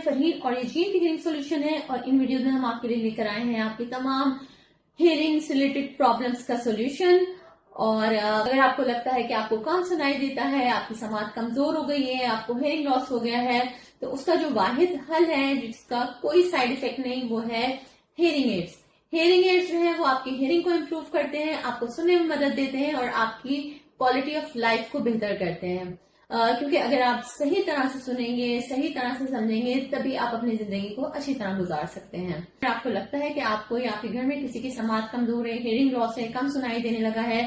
फरहीन और ये GMT hearing solution है और इन वीडियोस में हम आपके लिए लेकर आए हैं आपकी तमाम हियरिंग से रिलेटेड प्रॉब्लम्स का सॉल्यूशन। और अगर आपको लगता है कि आपको कम सुनाई देता है, आपकी समात कमजोर हो गई है, आपको हियरिंग लॉस हो गया है, तो उसका जो वाहिद हल है जिसका कोई साइड इफेक्ट नहीं वो है हियरिंग एड्स। हियरिंग एड्स जो है वो आपकी हियरिंग को इम्प्रूव करते हैं, आपको सुनने में मदद देते हैं और आपकी क्वालिटी ऑफ लाइफ को बेहतर करते हैं। क्योंकि अगर आप सही तरह से सुनेंगे, सही तरह से समझेंगे, तभी आप अपनी जिंदगी को अच्छी तरह गुजार सकते हैं। अगर आपको लगता है कि आपको या आपके घर में किसी की समात कमजोर है, हियरिंग लॉस है, कम सुनाई देने लगा है,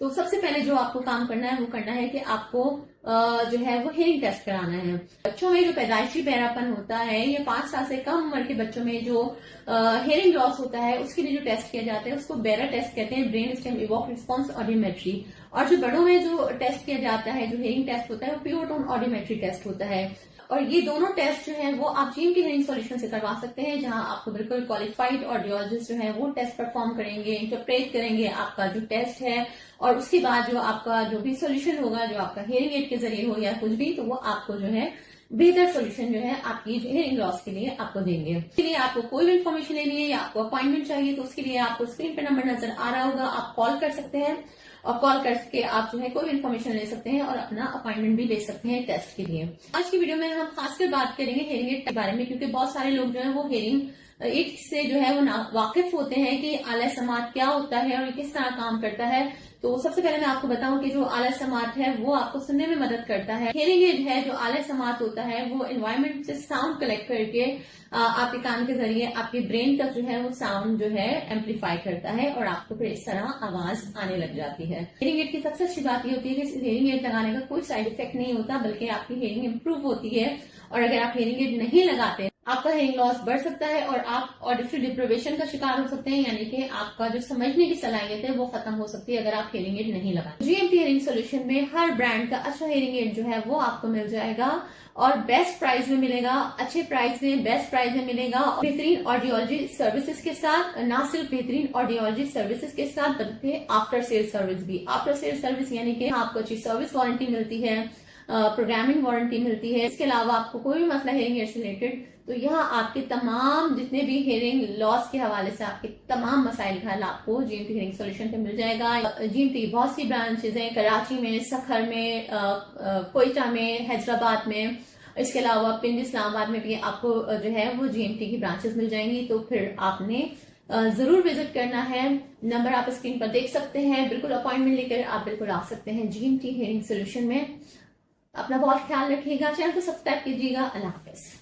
तो सबसे पहले जो आपको काम करना है वो करना है कि आपको जो है वो हियरिंग टेस्ट कराना है। बच्चों में जो पैदाइशी बहरापन होता है, ये 5 साल से कम उम्र के बच्चों में जो हियरिंग लॉस होता है उसके लिए जो टेस्ट किया जाता है उसको बेरा टेस्ट कहते हैं, brain stem evoke response audiometry. और जो बड़ों में जो टेस्ट किया जाता है, जो हियरिंग टेस्ट होता है, वो प्योर टोन ऑडियोमेट्री टेस्ट होता है। और ये दोनों टेस्ट जो है वो आप जीएमटी हियरिंग सॉल्यूशन से करवा सकते हैं, जहां आपको बिल्कुल क्वालिफाइड ऑडियोलॉजिस्ट जो है वो टेस्ट परफॉर्म करेंगे, इंटरप्रेट करेंगे आपका जो टेस्ट है, और उसके बाद जो आपका जो भी सॉल्यूशन होगा, जो आपका हियरिंग एड के जरिए हो या कुछ भी, तो वो आपको जो है बेहतर सॉल्यूशन जो है आपकी हियरिंग लॉस के लिए आपको देंगे। इसके लिए आपको कोई भी इन्फॉर्मेशन लेनी है या आपको अपॉइंटमेंट चाहिए तो उसके लिए आपको स्क्रीन पे नंबर नजर आ रहा होगा, आप कॉल कर सकते हैं और कॉल करके आप जो है कोई भी इन्फॉर्मेशन ले सकते हैं और अपना अपॉइंटमेंट भी ले सकते हैं टेस्ट के लिए। आज की वीडियो में हम खासकर बात करेंगे हियरिंग एड के बारे में, क्योंकि बहुत सारे लोग जो है वो हियरिंग एड से जो है वो वाकिफ होते हैं कि आला समात क्या होता है और किस तरह काम करता है। तो सबसे पहले मैं आपको बताऊं कि जो आला समात है वो आपको सुनने में मदद करता है। हियरिंग एड है जो आला समात होता है वो एनवायरमेंट से साउंड कलेक्ट करके आपके कान के जरिए आपके ब्रेन तक जो है वो साउंड जो है एम्पलीफाई करता है और आपको फिर इस तरह आवाज आने लग जाती है। हियरिंग एड की सबसे अच्छी बात ये होती है कि हियरिंग एड लगाने का कोई साइड इफेक्ट नहीं होता, बल्कि आपकी हियरिंग इंप्रूव होती है। और अगर आप हियरिंग एड नहीं लगाते, आपका हियरिंग लॉस बढ़ सकता है और आप ऑडिटरी डिप्रिवेशन का शिकार हो सकते हैं, यानी कि आपका जो समझने की सलाहियत है वो खत्म हो सकती है अगर आप हियरिंग एड नहीं लगाते। जीएमटी हियरिंग सॉल्यूशन में हर ब्रांड का अच्छा हियरिंग एड जो है वो आपको मिल जाएगा और बेस्ट प्राइस में मिलेगा, अच्छे प्राइस में, बेस्ट प्राइस में मिलेगा। बेहतरीन ऑडियोलॉजी सर्विसेज के साथ, ना सिर्फ बेहतरीन ऑडियोलॉजी सर्विसेज के साथ बल्कि आफ्टर सेल सर्विस भी। आफ्टर सेल सर्विस यानी कि आपको अच्छी सर्विस वारंटी मिलती है, प्रोग्रामिंग वारंटी मिलती है। इसके अलावा आपको कोई भी मसला हियरिंग एड से रिलेटेड, तो यहाँ आपके तमाम जितने भी हियरिंग लॉस के हवाले से आपके तमाम मसाइल का हल आपको जीएमटी हियरिंग सॉल्यूशन पे मिल जाएगा। जीएमटी बहुत सी ब्रांचेज हैं, कराची में, सखर में, कोयटा में, हैदराबाद में, इसके अलावा पिंड इस्लामाबाद में भी आपको जो है वो जीएमटी की ब्रांचेस मिल जाएंगी। तो फिर आपने जरूर विजिट करना है। नंबर आप स्क्रीन पर देख सकते हैं, बिल्कुल अपॉइंटमेंट लेकर आप बिल्कुल आ सकते हैं जीएमटी हियरिंग सॉल्यूशन में। अपना बहुत ख्याल रखिएगा, चैनल को सब्सक्राइब कीजिएगा। अल्लाह हाफिज।